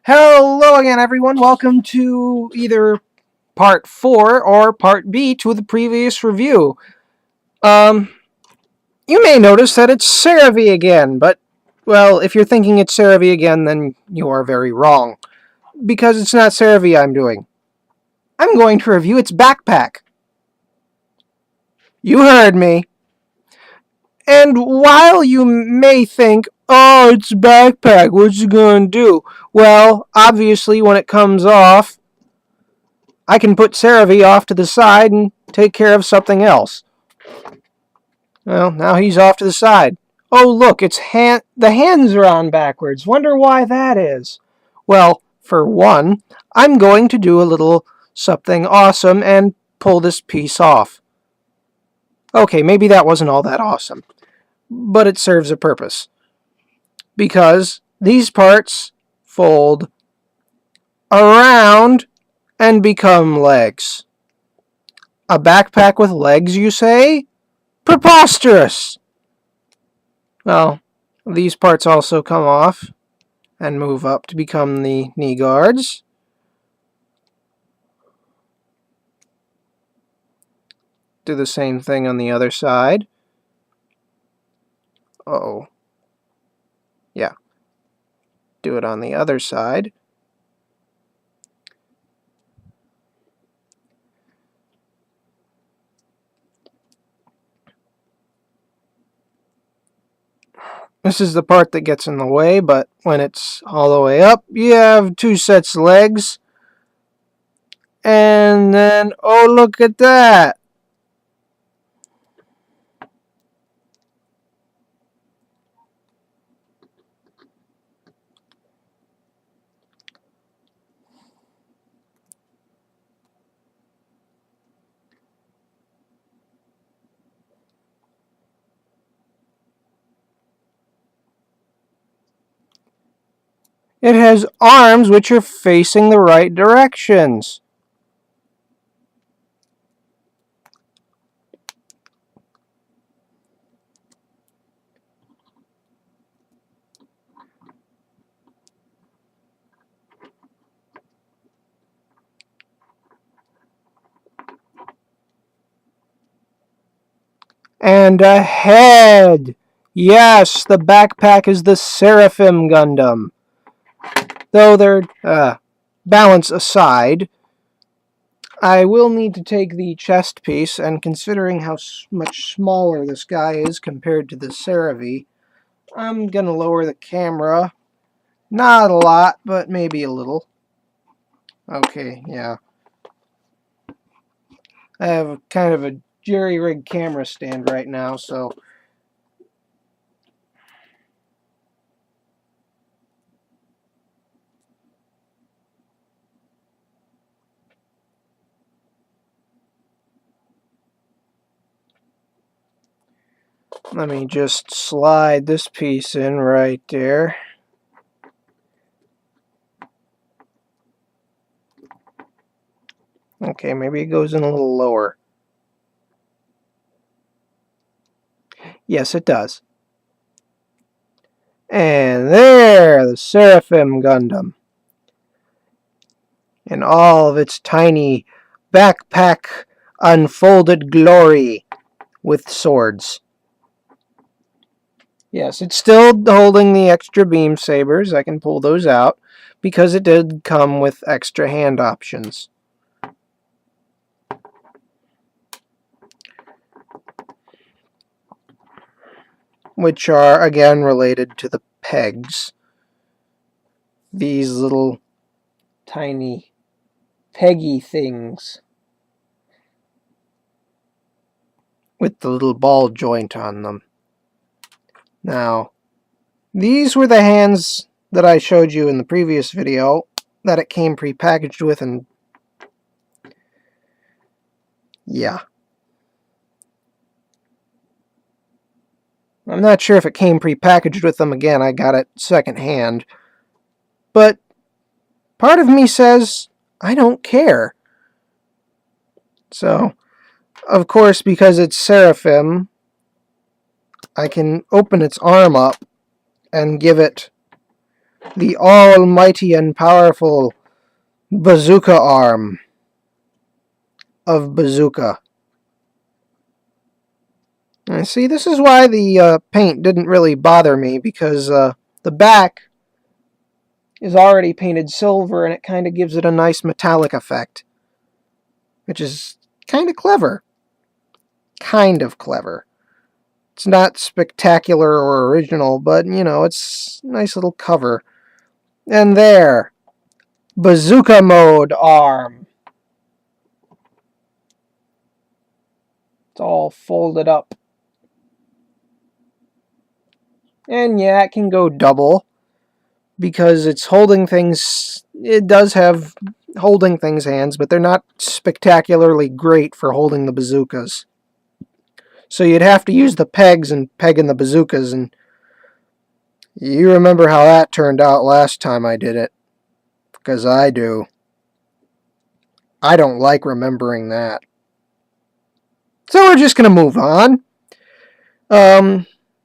Hello again, everyone. Welcome to either part 4 or part B to the previous review. You may notice that it's Seraphim again, but, well, if you're thinking it's Seraphim again, then you are very wrong. Because it's not Seraphim I'm doing. I'm going to review its backpack. You heard me. And while you may think, oh, it's a backpack, what's it gonna do? Well, obviously, when it comes off, I can put Seraphim off to the side and take care of something else. Well, now he's off to the side. Oh, look, the hands are on backwards. Wonder why that is. Well, for one, I'm going to do a little something awesome and pull this piece off. Okay, maybe that wasn't all that awesome, but it serves a purpose. Because these parts fold around and become legs. A backpack with legs, you say? Preposterous! Well, these parts also come off and move up to become the knee guards. Do the same thing on the other side. Uh-oh. Yeah. Do it on the other side. This is the part that gets in the way, but when it's all the way up, you have two sets of legs. And then, oh, look at that! It has arms which are facing the right directions. And a head! Yes, the backpack is the Seraphim Gundam. Though their balance aside, I will need to take the chest piece, and considering how much smaller this guy is compared to the Seraphim, I'm going to lower the camera. Not a lot, but maybe a little. Okay, yeah. I have kind of a jerry-rigged camera stand right now, so let me just slide this piece in right there. Okay, maybe it goes in a little lower. Yes, it does. And there, the Seraphim Gundam. In all of its tiny backpack unfolded glory with swords. Yes, it's still holding the extra beam sabers. I can pull those out because it did come with extra hand options. Which are, again, related to the pegs. These little tiny peggy things with the little ball joint on them. Now, these were the hands that I showed you in the previous video that it came prepackaged with, and yeah. I'm not sure if it came prepackaged with them. Again, I got it secondhand. But part of me says, I don't care. So, of course, because it's Seraphim, I can open its arm up and give it The almighty and powerful bazooka arm of bazooka. And see, this is why the paint didn't really bother me, because the back is already painted silver and it kind of gives it a nice metallic effect, which is kind of clever. Kind of clever. It's not spectacular or original, but, you know, it's a nice little cover. And there, bazooka mode arm. It's all folded up. And yeah, it can go double, because it's holding things. It does have holding things hands, but they're not spectacularly great for holding the bazookas. So you'd have to use the pegs and peg in the bazookas, and you remember how that turned out last time I did it. Because I do. I don't like remembering that. So we're just going to move on.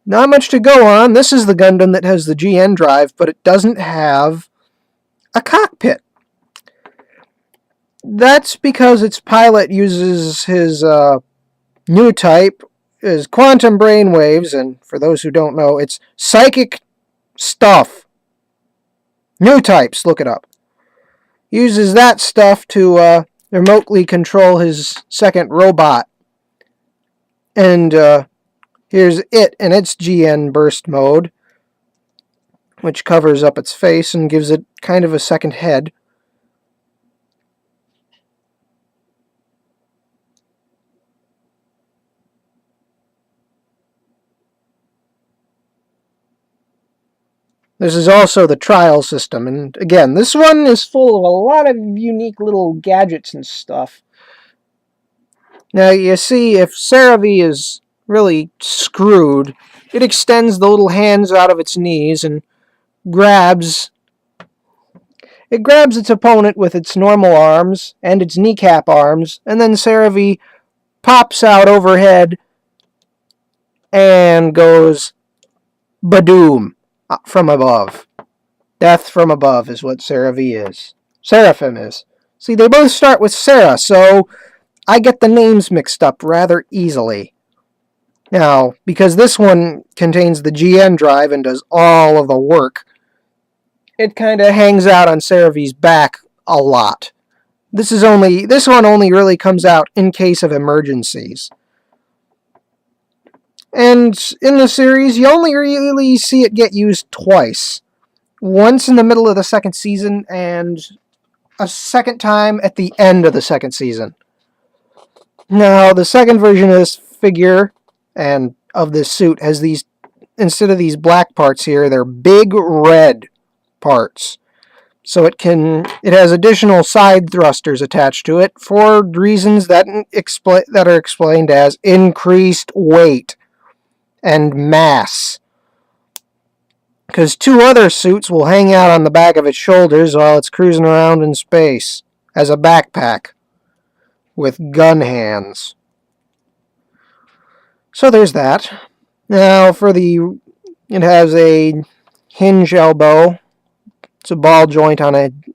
Not much to go on. This is the Gundam that has the GN drive, but it doesn't have a cockpit. That's because its pilot uses his new type, his quantum brainwaves, and for those who don't know, it's psychic stuff. New types, look it up. Uses that stuff to remotely control his second robot. And here's it in its GN burst mode, which covers up its face and gives it kind of a second head. This is also the trial system, and again, this one is full of a lot of unique little gadgets and stuff. Now, you see, if Seraphim is really screwed, it extends the little hands out of its knees and grabs its opponent with its normal arms and its kneecap arms, and then Seraphim pops out overhead and goes badoom from above. Death from above is what Seraphim is. See, they both start with Sarah, so I get the names mixed up rather easily. Now, because this one contains the GN drive and does all of the work, it kind of hangs out on Seraphim's back a lot. This one only really comes out in case of emergencies. And in the series, you only really see it get used twice. Once in the middle of the second season, and a second time at the end of the second season. Now, the second version of this figure and of this suit has these, instead of these black parts here, they're big red parts. So it has additional side thrusters attached to it for reasons that are explained as increased weight and mass. Because two other suits will hang out on the back of its shoulders while it's cruising around in space as a backpack with gun hands. So there's that. Now it has a hinge elbow. It's a ball joint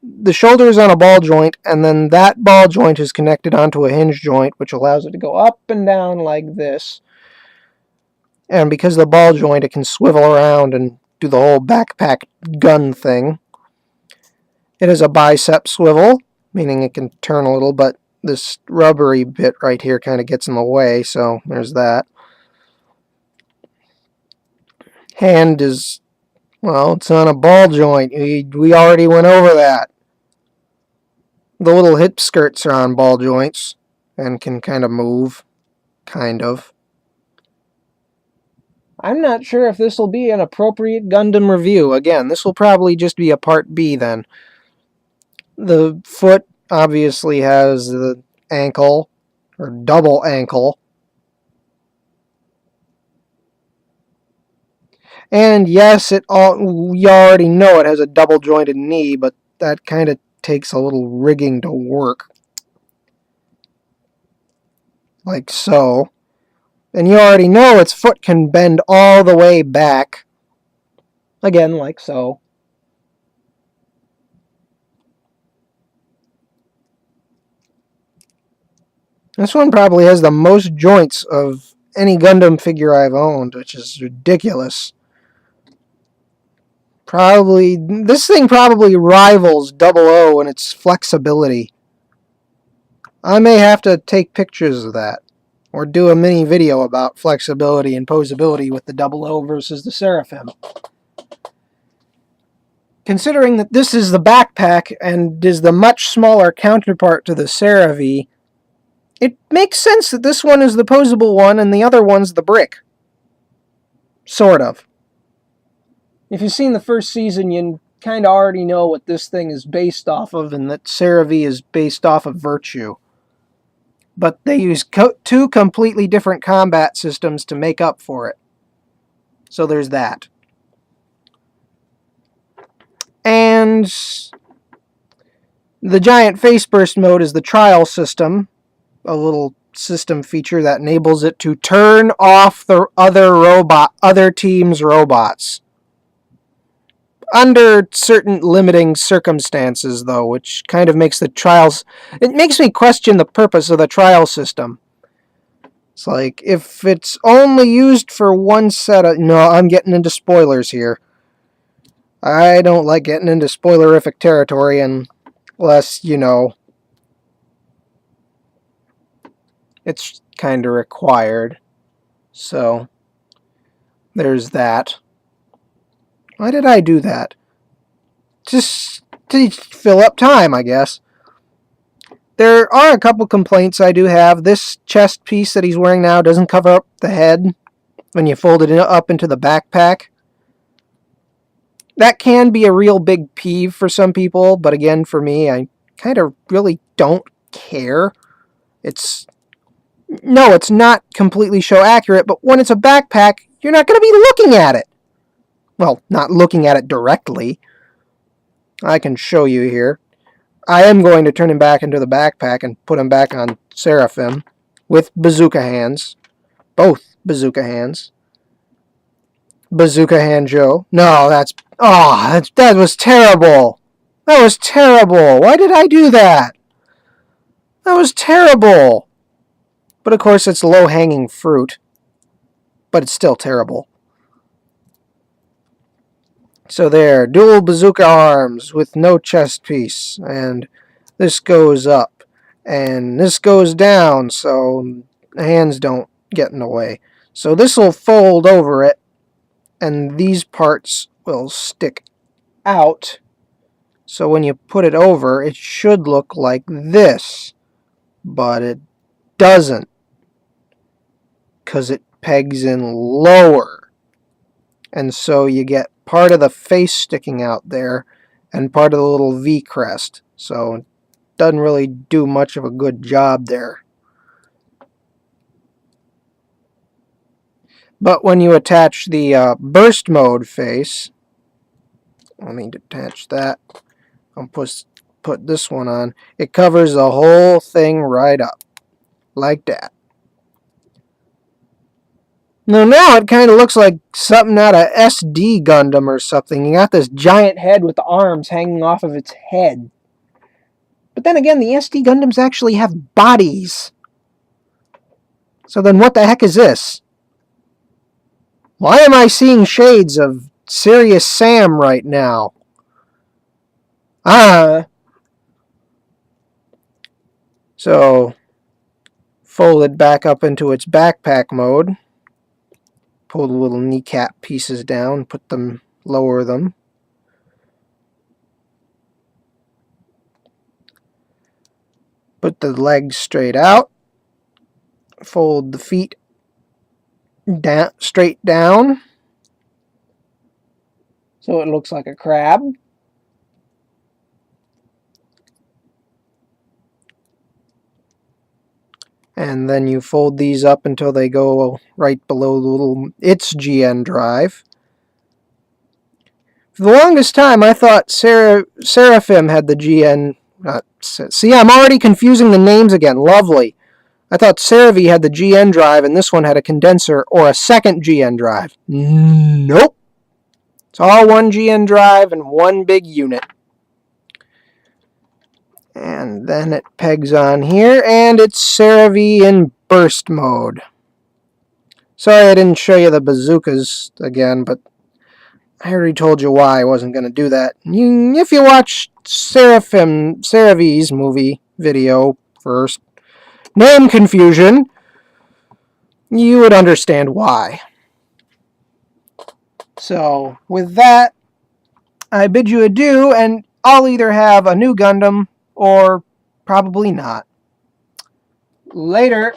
the shoulder is on a ball joint, and then that ball joint is connected onto a hinge joint, which allows it to go up and down like this. And because of the ball joint, it can swivel around and do the whole backpack gun thing. It has a bicep swivel, meaning it can turn a little, but this rubbery bit right here kind of gets in the way, so there's that. Hand is, well, it's on a ball joint. We already went over that. The little hip skirts are on ball joints and can kind of move. Kind of. I'm not sure if this will be an appropriate Gundam review. Again, this will probably just be a part B then. The foot obviously has the ankle, or double ankle. And yes, you already know it has a double jointed knee, but that kind of takes a little rigging to work. Like so. And you already know its foot can bend all the way back. Again, like so. This one probably has the most joints of any Gundam figure I've owned, which is ridiculous. This thing probably rivals 00 in its flexibility. I may have to take pictures of that, or do a mini video about flexibility and posability with the 00 versus the Seraphim. Considering that this is the backpack and is the much smaller counterpart to the Seraphim, it makes sense that this one is the posable one and the other one's the brick. Sort of. If you've seen the first season, you kind of already know what this thing is based off of, and that Seraphim is based off of Virtue. But they use two completely different combat systems to make up for it. So there's that. And the giant face burst mode is the trial system, a little system feature that enables it to turn off the other team's robots. Under certain limiting circumstances, though, which kind of makes the trials... It makes me question the purpose of the trial system. It's like, if it's only used for one set of... No, I'm getting into spoilers here. I don't like getting into spoilerific territory unless, you know, it's kind of required. So, there's that. Why did I do that? Just to fill up time, I guess. There are a couple complaints I do have. This chest piece that he's wearing now doesn't cover up the head when you fold it up into the backpack. That can be a real big peeve for some people, but again, for me, I kind of really don't care. No, it's not completely show accurate, but when it's a backpack, you're not going to be looking at it. Well, not looking at it directly. I can show you here. I am going to turn him back into the backpack and put him back on Seraphim with bazooka hands. Both bazooka hands. Bazooka hand Joe. No, that was terrible. That was terrible. Why did I do that? That was terrible. But of course, it's low-hanging fruit. But it's still terrible. So there, dual bazooka arms with no chest piece, and this goes up, and this goes down, so the hands don't get in the way. So this will fold over it, and these parts will stick out, so when you put it over, it should look like this, but it doesn't, because it pegs in lower, and so you get part of the face sticking out there and part of the little V crest. So it doesn't really do much of a good job there. But when you attach the burst mode face, let me detach that. I'll put this one on. It covers the whole thing right up. Like that. Now it kind of looks like something out of SD Gundam or something. You got this giant head with the arms hanging off of its head. But then again, the SD Gundams actually have bodies. So then what the heck is this? Why am I seeing shades of Serious Sam right now? So, fold it back up into its backpack mode. Pull the little kneecap pieces down, lower them. Put the legs straight out. Fold the feet down, straight down. So it looks like a crab. And then you fold these up until they go right below the little GN drive. For the longest time, I thought Seraphim had the GN... see, I'm already confusing the names again. Lovely. I thought Seraphim had the GN drive, and this one had a condenser or a second GN drive. Nope. It's all one GN drive and one big unit. And then it pegs on here, and it's Seraphim in burst mode. Sorry I didn't show you the bazookas again, but I already told you why I wasn't going to do that. If you watch Seraphim's movie video first, name confusion, you would understand why. So, with that, I bid you adieu, and I'll either have a new Gundam or probably not. Later.